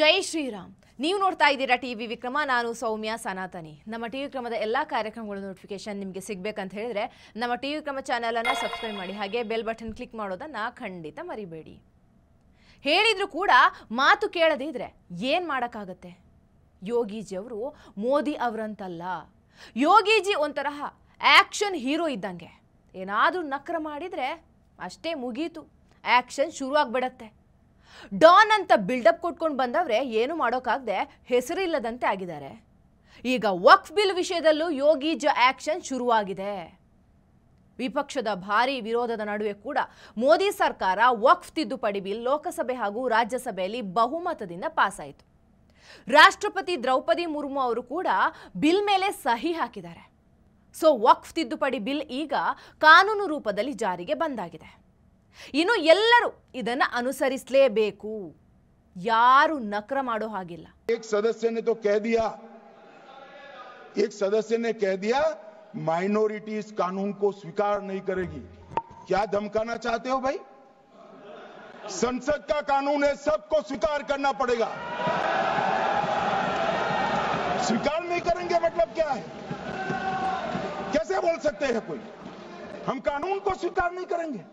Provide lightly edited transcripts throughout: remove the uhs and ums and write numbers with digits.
ಜೈ ಶ್ರೀರಾಮ್. ನೀವು ನೋಡ್ತಾ ಇದ್ದೀರಾ ಟಿವಿ ವಿಕ್ರಮ. ನಾನು ಸೌಮ್ಯ ಸನಾತನಿ. ನಮ್ಮ ಟಿವಿ ವಿಕ್ರಮದ ಎಲ್ಲ ಕಾರ್ಯಕ್ರಮಗಳ ನೋಟಿಫಿಕೇಶನ್ ನಿಮಗೆ ಸಿಗಬೇಕಂತ ಹೇಳಿದ್ರೆ ನಮ್ಮ ಟಿವಿ ವಿಕ್ರಮ ಚಾನೆಲ್ ಅನ್ನು ಸಬ್ಸ್ಕ್ರೈಬ್ ಮಾಡಿ, ಹಾಗೆ ಬೆಲ್ ಬಟನ್ ಕ್ಲಿಕ್ ಮಾಡೋದನ್ನ ಖಂಡಿತ ಮರಿಬೇಡಿ. ಹೇಳಿದ್ರು ಕೂಡ ಮಾತು ಕೇಳದೇ ಇದ್ರೆ ಏನು ಮಾಡೋಕ್ಕಾಗತ್ತೆ? ಯೋಗೀಜಿ ಅವರು ಮೋದಿ ಅವರಂತಲ್ಲ. ಯೋಗೀಜಿ ಒಂಥರಹ ಆ್ಯಕ್ಷನ್ ಹೀರೋ ಇದ್ದಂಗೆ. ಏನಾದರೂ ನಕ್ರ ಮಾಡಿದರೆ ಅಷ್ಟೇ, ಮುಗೀತು, ಆ್ಯಕ್ಷನ್ ಶುರುವಾಗ್ಬಿಡತ್ತೆ. ಡಾನ್ ಅಂತ ಬಿಲ್ಡಪ್ ಕೊಟ್ಕೊಂಡು ಬಂದವ್ರೆ ಏನು ಮಾಡೋಕ್ಕಾಗದೆ ಹೆಸರಿಲ್ಲದಂತೆ ಆಗಿದ್ದಾರೆ. ಈಗ ವಕ್ಫ್ ಬಿಲ್ ವಿಷಯದಲ್ಲೂ ಯೋಗೀಜಿ ಆ್ಯಕ್ಷನ್ ಶುರುವಾಗಿದೆ. ವಿಪಕ್ಷದ ಭಾರೀ ವಿರೋಧದ ನಡುವೆ ಕೂಡ ಮೋದಿ ಸರ್ಕಾರ ವಕ್ಫ್ ತಿದ್ದುಪಡಿ ಬಿಲ್ ಲೋಕಸಭೆ ಹಾಗೂ ರಾಜ್ಯಸಭೆಯಲ್ಲಿ ಬಹುಮತದಿಂದ ಪಾಸ್ ಆಯಿತು. ರಾಷ್ಟ್ರಪತಿ ದ್ರೌಪದಿ ಮುರ್ಮು ಅವರು ಕೂಡ ಬಿಲ್ ಮೇಲೆ ಸಹಿ ಹಾಕಿದ್ದಾರೆ. ಸೊ ವಕ್ಫ್ ತಿದ್ದುಪಡಿ ಬಿಲ್ ಈಗ ಕಾನೂನು ರೂಪದಲ್ಲಿ ಜಾರಿಗೆ ಬಂದಾಗಿದೆ. ಇನ್ನು ಎಲ್ಲರೂ ಇದನ್ನು ಅನುಸರಿಸಲೇಬೇಕು, ಯಾರು ನಕ್ರ ಮಾಡೋ ಹಾಗಿಲ್ಲ. एक सदस्य ने तो कह दिया, एक सदस्य ने कह दिया माइनॉरिटी इस कानून को स्वीकार नहीं करेगी. क्या धमकाना चाहते हो भाई? संसद का कानून है, सबको स्वीकार करना पड़ेगा. स्वीकार नहीं करेंगे मतलब क्या है? कैसे बोल सकते हैं कोई हम कानून को स्वीकार नहीं करेंगे?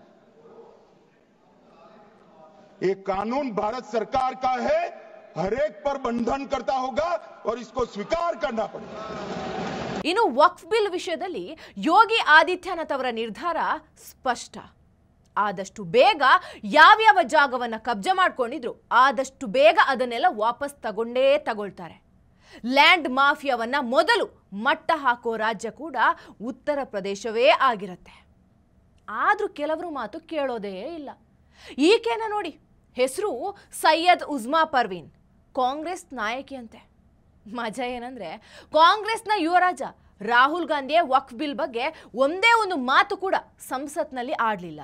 एक कानून भारत सरकार का है, हर एक पर बंधन करता होगा और इसको स्वीकार करना पड़ेगा. ಇನ್ನು ವಕ್ಫ್ ಬಿಲ್ ವಿಷಯದಲ್ಲಿ ಯೋಗಿ ಆದಿತ್ಯನಾಥ್ ಅವರ ನಿರ್ಧಾರ ಸ್ಪಷ್ಟ. ಆದಷ್ಟು ಬೇಗ ಯಾವ್ಯಾವ ಜಾಗವನ್ನು ಕಬ್ಜೆ ಮಾಡ್ಕೊಂಡಿದ್ರು ಆದಷ್ಟು ಬೇಗ ಅದನ್ನೆಲ್ಲ ವಾಪಸ್ ತಗೊಳ್ತಾರೆ. ಲ್ಯಾಂಡ್ ಮಾಫಿಯಾವನ್ನ ಮೊದಲು ಮಟ್ಟ ಹಾಕೋ ರಾಜ್ಯ ಕೂಡ ಉತ್ತರ ಪ್ರದೇಶವೇ ಆಗಿರುತ್ತೆ. ಆದ್ರೂ ಕೆಲವರು ಮಾತು ಕೇಳೋದೇ ಇಲ್ಲ. ಈಕೆನ ನೋಡಿ, ಹೆಸರು ಸೈಯದ್ ಉಜ್ಮಾ ಪರ್ವೀನ್, ಕಾಂಗ್ರೆಸ್ ನಾಯಕಿ ಅಂತೆ. ಮಜಾ ಏನಂದ್ರೆ ಕಾಂಗ್ರೆಸ್ನ ಯುವರಾಜ ರಾಹುಲ್ ಗಾಂಧಿಯ ವಕ್ಫ್ ಬಿಲ್ ಬಗ್ಗೆ ಒಂದೇ ಒಂದು ಮಾತು ಕೂಡ ಸಂಸತ್ನಲ್ಲಿ ಆಡಲಿಲ್ಲ.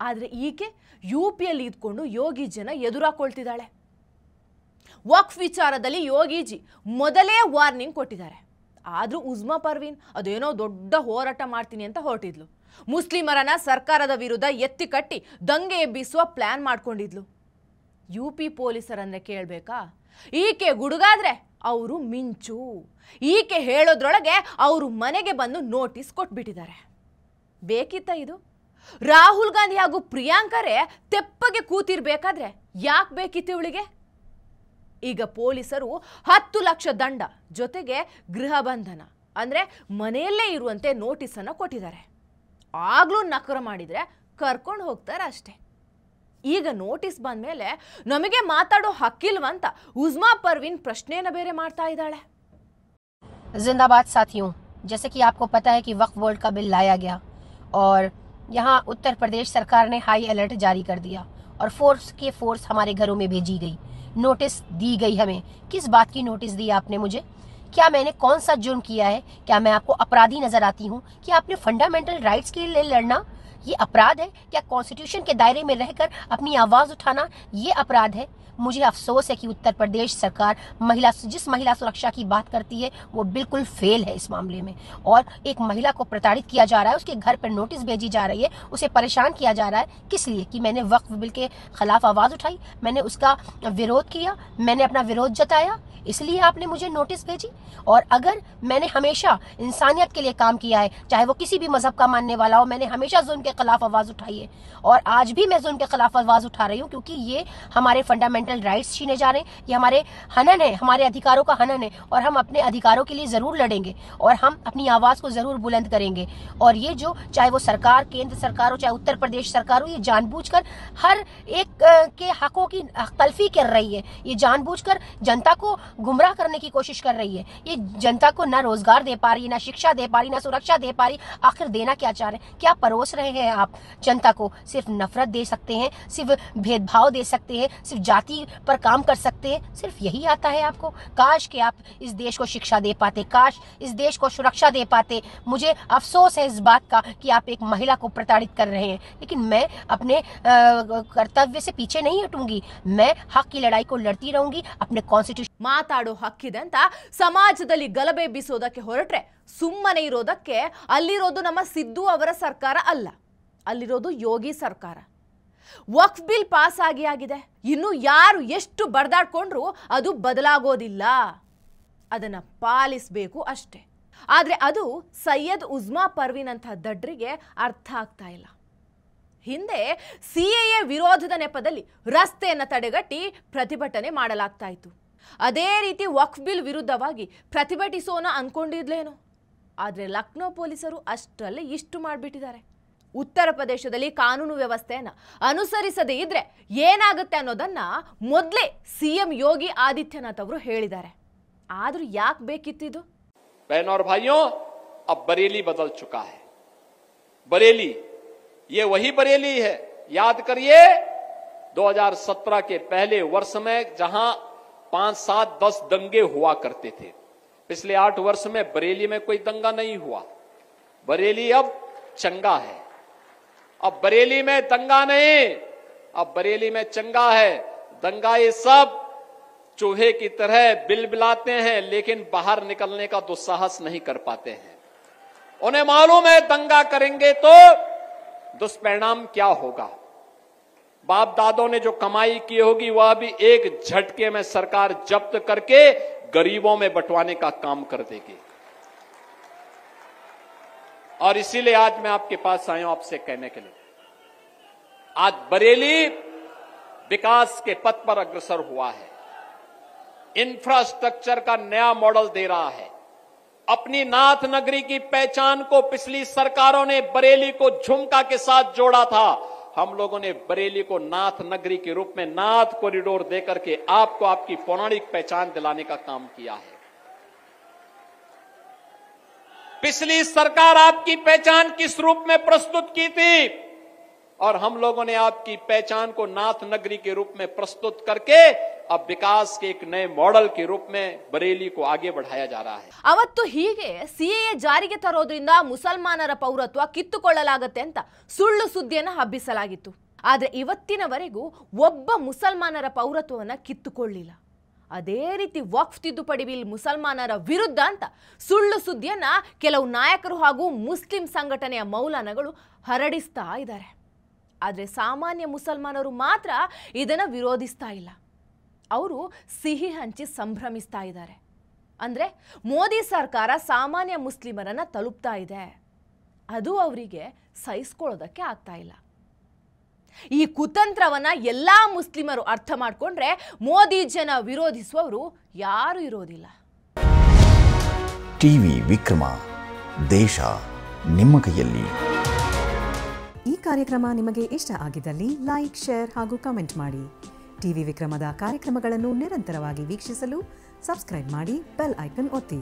ಆದರೆ ಈಕೆ ಯುಪಿಯಲ್ಲಿ ಇದ್ಕೊಂಡು ಯೋಗೀಜಿನ ಎದುರಾಕೊಳ್ತಿದ್ದಾಳೆ. ವಕ್ಫ್ ವಿಚಾರದಲ್ಲಿ ಯೋಗೀಜಿ ಮೊದಲೇ ವಾರ್ನಿಂಗ್ ಕೊಟ್ಟಿದ್ದಾರೆ. ಆದರೂ ಉಜ್ಮಾ ಪರ್ವೀನ್ ಅದೇನೋ ದೊಡ್ಡ ಹೋರಾಟ ಮಾಡ್ತೀನಿ ಅಂತ ಹೊರಟಿದ್ಲು. ಮುಸ್ಲಿಮರನ್ನ ಸರ್ಕಾರದ ವಿರುದ್ಧ ಎತ್ತಿ ಕಟ್ಟಿ ದಂಗೆ ಎಬ್ಬಿಸುವ ಪ್ಲಾನ್ ಮಾಡ್ಕೊಂಡಿದ್ಲು. ಯುಪಿ ಪೊಲೀಸರನ್ನೇ ಕೇಳಬೇಕಾ? ಈಕೆ ಗುಡುಗಾದ್ರೆ ಅವರು ಮಿಂಚು. ಈಕೆ ಹೇಳೋದ್ರೊಳಗೆ ಅವರು ಮನೆಗೆ ಬಂದು ನೋಟಿಸ್ ಕೊಟ್ಬಿಟ್ಟಿದ್ದಾರೆ. ಬೇಕಿತ್ತ ಇದು? ರಾಹುಲ್ ಗಾಂಧಿ ಹಾಗೂ ಪ್ರಿಯಾಂಕರೇ ತೆಪ್ಪಗೆ ಕೂತಿರ್ಬೇಕಾದ್ರೆ ಯಾಕೆ ಬೇಕಿತ್ತು ಇವಳಿಗೆ? ಈಗ ಪೊಲೀಸರು 10 ಲಕ್ಷ ದಂಡ ಜೊತೆಗೆ ಗೃಹ ಬಂಧನ ಅಂದ್ರೆ ಮನೆಯಲ್ಲೇ ಇರುವಂತೆ ನೋಟಿಸ್ ಅನ್ನು ಕೊಟ್ಟಿದ್ದಾರೆ. ಆಗ್ಲೂ ನಕರ ಮಾಡಿದ್ರೆ ಕರ್ಕೊಂಡು ಹೋಗ್ತಾರೆ ಅಷ್ಟೇ. ಈಗ ನೋಟಿಸ್ ಬಂದ್ಮೇಲೆ ನಮಗೆ ಮಾತಾಡೋ ಹಕ್ಕಿಲ್ವಂತ ಉಜ್ಮಾ ಪರ್ವೀನ್ ಪ್ರಶ್ನೆಯನ್ನ ಬೇರೆ ಮಾಡ್ತಾ ಇದ್ದಾಳೆ. जिंदाबाद साथियों, जैसे कि आपको पता है कि वक्फ बोर्ड का बिल लाया गया और यहाँ उत्तर प्रदेश सरकार ने हाई अलर्ट जारी कर दिया और फोर्स हमारे घरों में भेजी गई, नोटिस दी गई. हमें किस बात की नोटिस दी आपने मुझे? क्या मैंने कौन सा जुर्म किया है? क्या मैं आपको अपराधी नजर आती हूँ? कि आपने फंडामेंटल राइट्स के लिए लड़ना ये अपराध है? क्या कॉन्स्टिट्यूशन के दायरे में रहकर अपनी आवाज उठाना ये अपराध है? मुझे अफसोस है कि उत्तर प्रदेश सरकार जिस महिला सुरक्षा की बात करती है वो बिल्कुल फेल है इस मामले में. और एक महिला को प्रताड़ित किया जा रहा है, उसके घर पर नोटिस भेजी जा रही है, उसे परेशान किया जा रहा है. किस लिए? कि मैंने वक्फ बिल के खिलाफ आवाज उठाई, मैंने उसका विरोध किया, मैंने अपना विरोध जताया, इसलिए आपने मुझे नोटिस भेजी. और अगर मैंने हमेशा इंसानियत के लिए काम किया है, चाहे वो किसी भी मजहब का मानने वाला हो, मैंने हमेशा जुल्म के खिलाफ आवाज उठाई है और आज भी मैं जुल्म के खिलाफ आवाज उठा रही हूँ, क्योंकि ये हमारे फंडामेंटल राइट्स छीने जा रहे हैं, ये हमारे हनन है, हमारे अधिकारों का हनन है और हम अपने अधिकारों के लिए जरूर लड़ेंगे और हम अपनी आवाज को जरूर बुलंद करेंगे. और ये जो चाहे वो सरकार, केंद्र सरकार हो, चाहे उत्तर प्रदेश सरकार हो, ये जानबूझकर हर एक के हकों की तलफी कर रही है. ये जानबूझकर जनता को गुमराह करने की कोशिश कर रही है. ये जनता को ना रोजगार दे पा रही, ना शिक्षा दे पा रही, ना सुरक्षा दे पा रही. आखिर देना क्या चाह रहे हैं? क्या परोस रहे हैं आप जनता को? सिर्फ नफरत दे सकते हैं, सिर्फ भेदभाव दे सकते हैं, सिर्फ जाति पर काम कर सकते हैं, सिर्फ यही आता है आपको? काश कि आप इस देश को शिक्षा दे पाते, काश इस देश को सुरक्षा दे पाते. मुझे अफसोस है इस बात का कि आप एक महिला को प्रताड़ित कर रहे हैं, लेकिन मैं अपने कर्तव्य से पीछे नहीं हटूंगी. मैं हक की लड़ाई को लड़ती रहूंगी. अपने कॉन्स्टिट्यूशन ಮಾತಾಡೋ ಹಕ್ಕಿದೆ ಅಂತ ಸಮಾಜದಲ್ಲಿ ಗಲಭೆ ಬೀಸೋದಕ್ಕೆ ಹೊರಟ್ರೆ ಸುಮ್ಮನೆ ಇರೋದಕ್ಕೆ ಅಲ್ಲಿರೋದು ನಮ್ಮ ಸಿದ್ದು ಅವರ ಸರ್ಕಾರ ಅಲ್ಲ, ಅಲ್ಲಿರೋದು ಯೋಗಿ ಸರ್ಕಾರ. ವಕ್ಫ್ ಬಿಲ್ ಪಾಸ್ ಆಗಿದೆ. ಇನ್ನು ಯಾರು ಎಷ್ಟು ಬಡದಾಡ್ಕೊಂಡ್ರು ಅದು ಬದಲಾಗೋದಿಲ್ಲ, ಅದನ್ನ ಪಾಲಿಸಬೇಕು ಅಷ್ಟೇ. ಆದರೆ ಅದು ಸೈಯದ್ ಉಜ್ಮಾ ಪರ್ವೀನ್ ಅಂತ ದಡ್ರಿಗೆ ಅರ್ಥ ಆಗ್ತಾ ಇಲ್ಲ. ಹಿಂದೆ ಸಿಎಎ ವಿರೋಧದ ನೆಪದಲ್ಲಿ ರಸ್ತೆಯನ್ನು ತಡೆಗಟ್ಟಿ ಪ್ರತಿಭಟನೆ ಮಾಡಲಾಗ್ತಾ ಇತ್ತು. ಅದೇ ರೀತಿ ವಕ್ಫ್ ಬಿಲ್ ವಿರುದ್ಧವಾಗಿ ಪ್ರತಿಭಟಿಸೋಣ ಅನ್ಕೊಂಡಿದ್ಲೇನೋ. ಆದರೆ ಲಕ್ನೋ ಪೊಲೀಸರು ಅಷ್ಟರಲ್ಲೇ ಇಷ್ಟು ಮಾಡಿಬಿಟ್ಟಿದ್ದಾರೆ. ಉತ್ತರ ಪ್ರದೇಶದಲ್ಲಿ ಕಾನೂನು ವ್ಯವಸ್ಥೆಯನ್ನು ಅನುಸರಿಸದೇ ಇದ್ರೆ ಏನಾಗುತ್ತೆ ಅನ್ನೋದನ್ನ ಮೊದಲೇ ಸಿಎಂ ಯೋಗಿ ಆದಿತ್ಯನಾಥ್ ಅವರು ಹೇಳಿದ್ದಾರೆ. ಆದರೂ ಯಾಕೆ ಬೇಕಿತ್ತಿದು? बहनों और भाइयों, अब बरेली बदल चुका है। बरेली ये वही बरेली है। याद करिए 2017 के पहले वर्ष में जहां 5, 7, 10 दंगे हुआ करते थे, पिछले 8 वर्ष में बरेली में कोई दंगा नहीं हुआ। बरेली अब चंगा है। अब बरेली में दंगा नहीं, अब बरेली में चंगा है। दंगा ये सब चूहे की तरह बिलबिलाते हैं, लेकिन बाहर निकलने का दुस्साहस नहीं कर पाते हैं। उन्हें मालूम है दंगा करेंगे तो दुष्परिणाम क्या होगा। बाप दादों ने जो कमाई की होगी वह भी एक झटके में सरकार जब्त करके गरीबों में बंटवाने का काम कर देगी। और इसीलिए आज मैं आपके पास आया हूं आपसे कहने के लिए, आज बरेली विकास के पथ पर अग्रसर हुआ है, इंफ्रास्ट्रक्चर का नया मॉडल दे रहा है। अपनी नाथ नगरी की पहचान को पिछली सरकारों ने बरेली को झुमका के साथ जोड़ा था। हम लोगों ने बरेली को नाथ नगरी के रूप में नाथ कॉरिडोर देकर के आपको आपकी पौराणिक पहचान दिलाने का काम किया है। पिछली सरकार आपकी पहचान किस रूप में प्रस्तुत की थी, और हम लोगों ने आपकी पहचान को नाथ नगरी के रूप में प्रस्तुत करके अब विकास के एक नए मॉडल के रूप में बरेली को आगे बढ़ाया जा रहा है। ಅವತ್ತು ಹೀಗೆ ಸಿಎಎ ಜಾರಿಗೆ ತರೋದ್ರಿಂದ ಮುಸಲ್ಮಾನರ ಪೌರತ್ವ ಕಿತ್ತುಕೊಳ್ಳಲಾಗುತ್ತೆ ಅಂತ ಸುಳ್ಳು ಸುದ್ದಿಯನ್ನು ಹಬ್ಬಿಸಲಾಗಿತ್ತು. ಆದರೆ ಇವತ್ತಿನವರೆಗೂ ಒಬ್ಬ ಮುಸಲ್ಮಾನರ ಪೌರತ್ವವನ್ನು ಕಿತ್ತುಕೊಳ್ಳಿಲ್ಲ. ಅದೇ ರೀತಿ ವಕ್ಫ್ ತಿದ್ದುಪಡಿ ಬಿಲ್ ಮುಸಲ್ಮಾನರ ವಿರುದ್ಧ ಅಂತ ಸುಳ್ಳು ಸುದ್ದಿಯನ್ನ ಕೆಲವು ನಾಯಕರು ಹಾಗೂ ಮುಸ್ಲಿಂ ಸಂಘಟನೆಯ ಮೌಲಾನಗಳು ಹರಡಿಸ್ತಾ ಇದ್ದಾರೆ. ಆದರೆ ಸಾಮಾನ್ಯ ಮುಸಲ್ಮಾನರು ಮಾತ್ರ ಇದನ್ನು ವಿರೋಧಿಸ್ತಾ ಇಲ್ಲ. ಅವರು ಸಿಹಿ ಹಂಚಿ ಸಂಭ್ರಮಿಸ್ತಾ ಇದ್ದಾರೆ. ಅಂದರೆ ಮೋದಿ ಸರ್ಕಾರ ಸಾಮಾನ್ಯ ಮುಸ್ಲಿಮರನ್ನ ತಲುಪ್ತಾ ಇದೆ, ಅದು ಅವರಿಗೆ ಸಹಿಸ್ಕೊಳ್ಳೋದಕ್ಕೆ ಆಗ್ತಾ ಇಲ್ಲ. ಈ ಕುತಂತ್ರವನ್ನ ಎಲ್ಲಾ ಮುಸ್ಲಿಮರು ಅರ್ಥ ಮಾಡಿಕೊಂಡ್ರೆ ಮೋದಿಜನ ವಿರೋಧಿಸುವವರು ಯಾರು ಇರೋದಿಲ್ಲ. ಟಿವಿ ವಿಕ್ರಮ, ದೇಶ ನಿಮ್ಮ ಕೈಯಲ್ಲಿ. ಈ ಕಾರ್ಯಕ್ರಮ ನಿಮಗೆ ಇಷ್ಟ ಆಗಿದ್ದಲ್ಲಿ ಲೈಕ್, ಶೇರ್ ಹಾಗೂ ಕಮೆಂಟ್ ಮಾಡಿ. ಟಿವಿ ವಿಕ್ರಮದ ಕಾರ್ಯಕ್ರಮಗಳನ್ನು ನಿರಂತರವಾಗಿ ವೀಕ್ಷಿಸಲು ಸಬ್ಸ್ಕ್ರೈಬ್ ಮಾಡಿ, ಬೆಲ್ ಐಕನ್ ಒತ್ತಿ.